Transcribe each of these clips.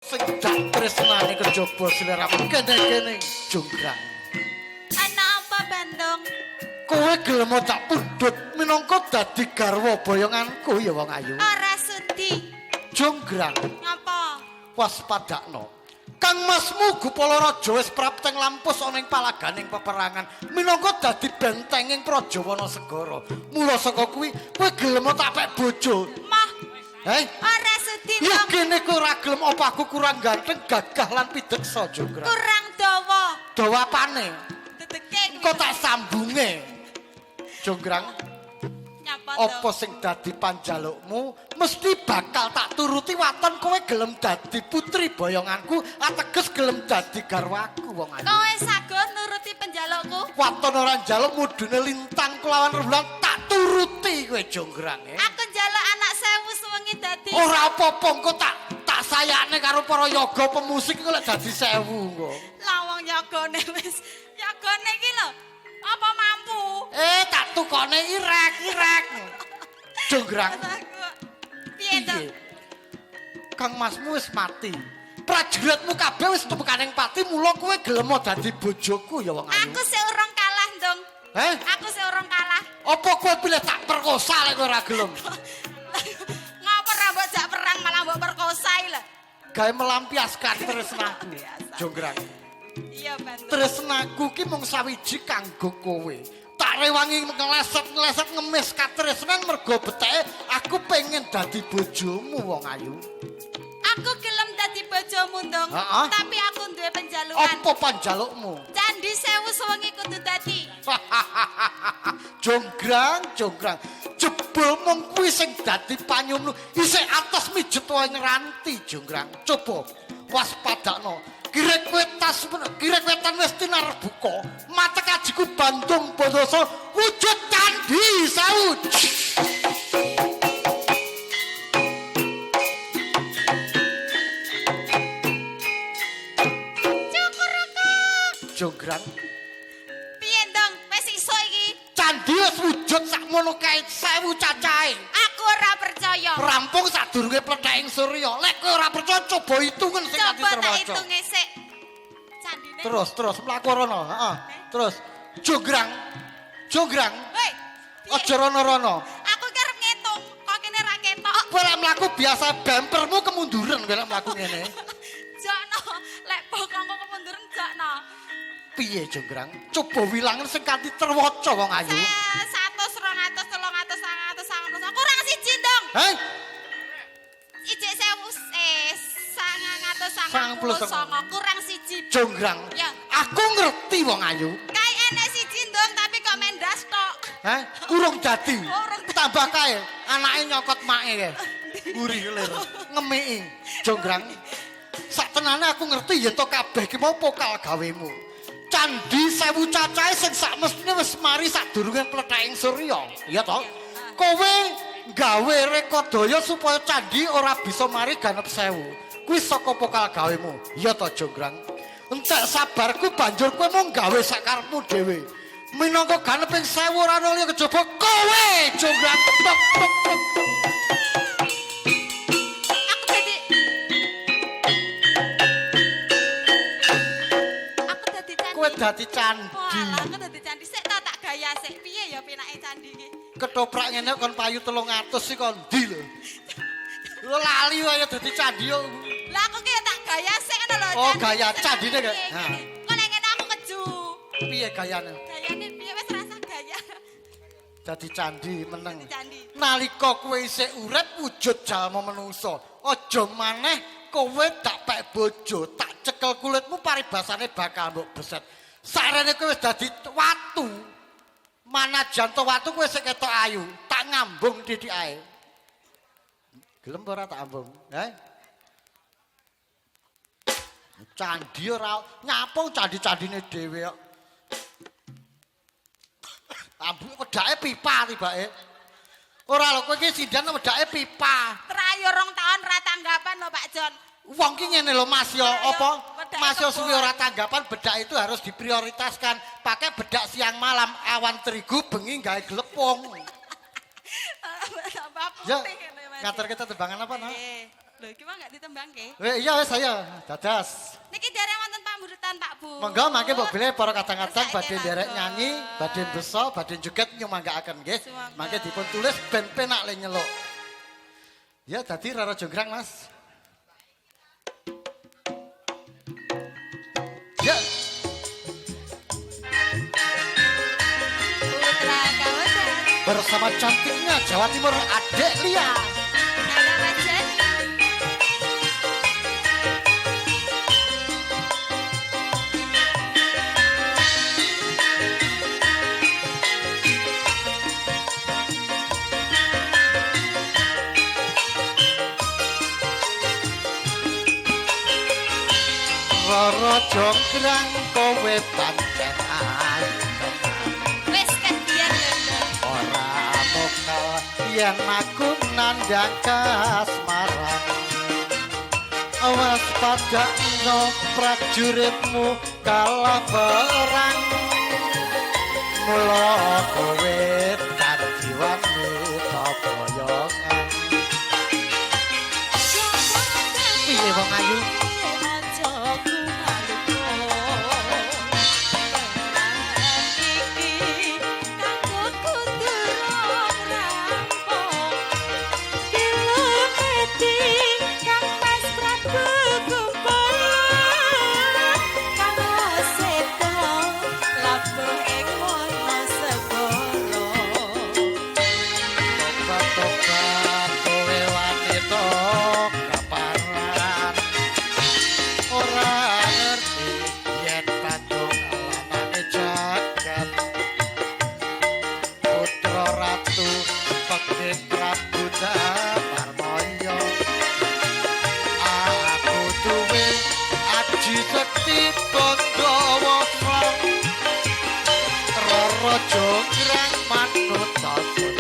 Sing dak tresnane kejaba sliramu kene-kene jonggrang. Ana apa Bandung? Kowe gelem tak pundhut minangka dadi garwa boyonganku ya wong ayu. Ora sudi. Jonggrang, Ngapa? waspadakno. Kang Masmu Gupala Raja wis prapteng lampus ana ing palaganing peperangan minangka dadi bentenging Prajawana segara. Mula saka kuwi kowe gelem tak pek bojo. Mah, Hei, ora sudi ya dong. kene kowe ora gelem apa aku kurang ganteng, gagah lan pideksa Jonggrang. Kurang dawa. Dawa apane? Dedeke Kok tak sambunge. Jonggrang, nyapa apa sing dadi panjalukmu mesti bakal tak turuti waton kowe gelem dadi putri boyonganku ateges gelem dadi garwaku wong ayu. Kowe sago nuruti penjalukku? Waton ora njaluk mudune lintang kelawan rembulan tak turuti kowe Jonggrang. Aku njaluk anak 1000 sewengi dadi. Ora apa-apa engko tak sayakne karo para yoga pemusik engko lek dadi 1000 engko. Lawang yagone wis. Yagone iki lho. Apa mampu? Tak tukone irek-irek. Jonggrang. Piye to? Kang Masmu wis mati. Prajuritmu kabeh wis tumekaning pati mula kowe gelem dadi bojoku ya wong ayu. Aku sik urung kalah, Ndung. Aku sik urung kalah. Apa kowe pilih tak perkosa lek kowe ora gelem? Ngapa ra mbok jak perang malah mbok perkosai lho. Gawe melampiaskan tresnaku. Jonggrang. Iya, Bandung. Tresnaku ki mung sawiji kanggo kowe. Tak rewangi ngeleset-ngeleset ngemis katresnan mergo beteke aku pengen dadi bojomu wong ayu. Aku gelem dadi bojomu, Ndung. Heeh. Tapi aku duwe penjalukan. Apa panjalukmu? Candi 1000 sewengi kudu dadi. Jonggrang, Jonggrang. Jebul mung kuwi sing dadi panyumnu isih atos mijet wae ngeranti Jonggrang. Coba waspadakno. Kirek wetan wis tinarbuka. Mata kajiku Bandung Bondoso wujud candi sawut. Cukurku. Jonggrang, Piye, Ndung? Wis iso iki? candi wis wujud sakmono kae 1000 cacahe. Aku ora percaya. Rampung sadurunge plething surya. Lek kowe ora percaya coba hitungan sing ati Coba tak terwaca. hitung sik. Candine. Terus mlaku rono, heeh. Terus Jonggrang. Jonggrang, Woi. piye? aja rono-rono. Aku kerep ngitung, kok kene ra ketok. Kowe lek mlaku biasa bempermu kemunduran kowe lek mlaku ngene. Jakno, lek bokongku kemunduran jakno. Piye Jonggrang? Coba wilangan sing kanthi terwaca wong ayu. 100, 200, 300, 400, 500. Kurang siji, Ndung. Hei, Ijik 999 kurang siji. Jonggrang. Ya. Aku ngerti wong ayu. Kae enek siji, Ndung, tapi kok mendas tok. Heh, urung dadi. Urung dadi. Tambah kae, anake nyokot make kae. Guri lir, ngemiki. Jonggrang. Sak tenane aku ngerti yen to kabeh ki mau pokal gawemu. Candi 1000 cacahe sing sak mestine wis mari sadurunge plething surya. Iya to? Kowe gawe rekodaya supaya candi ora bisa mari ganep 1000. Kuwi saka pokal gawemu. Iya to, Jonggrang? Entek sabarku banjur kowe mung gawe sakarepmu dhewe. Minangka ganeping 1000 ora ana liya kejaba kowe, Jonggrang. Tok, tok, tok. Aku dadi candi. Kowe dadi candi. Walah, aku dadi candi. Sik tak gaya sik. Piye ya penake candi iki? Ketoprak ngene kon payu 300 sik kon ndi lho. Lho lali wae dadi candi yo. Lah aku ki tak gaya sik ngono lho. Oh, candi. gaya Sik candine piye, kok. piye, Ha. piye. Kok nek ngene aku keju. Piye gayane? Gayane piye wis rasa gaya. Dadi candi meneng. Dadi candi. Nalika kowe isih urip wujud jalma manungsa, aja maneh kowe dak pek bojo, tak cekel kulitmu paribasane bakal mbok beset. Sarene kowe wis dadi watu. Manajan to watu kowe sik ketok ayu, tak ngambung titik ae. Gelem ora tak ambung, Candi ora nyapung candi-candine dhewe kok. Ambung wedake pipa tibake. Ora lho kowe iki sindan wedake pipa. Terayu 2 tahun ra tanggapan lho Pak Jon. Wong ki ngene lho Mas yo apa? Bedake Mas yo kebon. suwi ora tanggapan bedak itu harus diprioritaskan. Pakai bedak siang malam, awan terigu bengi gawe glepung. Tambah Ya, putih ngene, Mas. ngatur kita tebangan apa nah? Lho, iki mah gak ditembangke. Iya wis saya dadas. Niki derek wonten pamburutan Pak Bu. Monggo mangke mbok bilih para kadang-kadang Saiki badhe nderek langsung. nyanyi, badhe beso, badhe joget nyumanggaaken nggih. Sumangga. Mangke dipun tulis ben penak le nyeluk. Ya dadi Rara Jonggrang Mas. Ya, Putra Kawasan. bersama cantiknya Jawa Timur Adek Lia. Nada Rajan. Rara Jonggrang kowe pancen ayu. Wis kedian lho. Ora mokal yen aku nandang kasmaran. Awas pada no prajuritmu kalah perang. Mula kowe dadi wanita boyongan. Piye wong ayu? Tobat-tobat kowe wanita kaparan. Ora ngerti yen patung lanane jagat. Putra ratu Pekit Prabu Damarmaya. Aku duwe aji sekti Pandhawa Slang. Rara Jonggrang manut tasebut.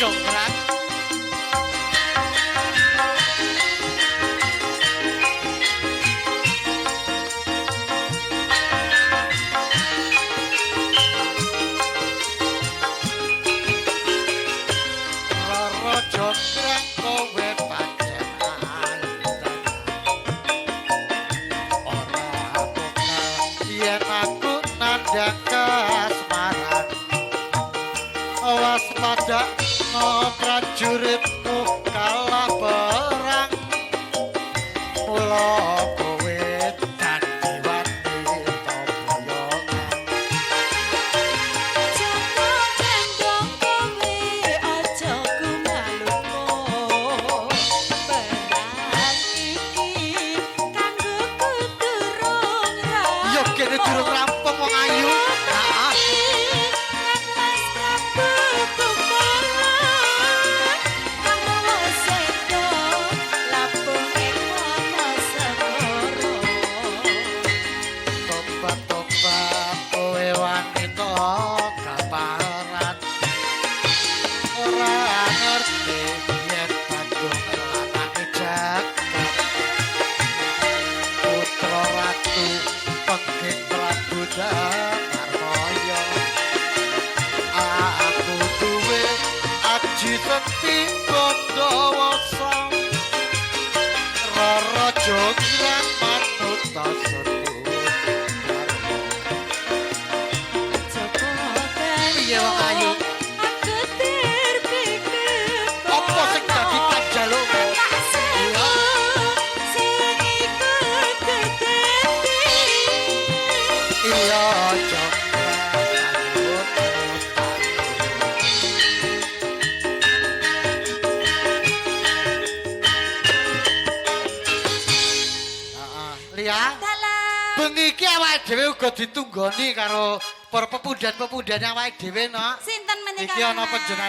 Jonggrang Rara Jonggrang kowe pancen ayu. Ora bakal yen aku nandang kasmaran. Awas pada no prajuritmu kalah perang. Mula kowe dadi wanita boyongan. Yo kene durung rampung wong ayu. Heeh. Tobat-tobat kowe wanita kaparan. Ora ngerti yen patung lanane jagat. Putra ratu Pekit Prabu Damarmaya. Aku duwe aji sekti Pandhawa Slang. Rara Jonggrang manut tasebut. Piye wong ayu? Apa sing dadi panjalukmu? Iya Jonggrang manut Lia, bengi iki awake dhewe uga ditunggoni karo para pepudan-pepudan awake dhewe no. Sinten menika? Iki ana panjenengan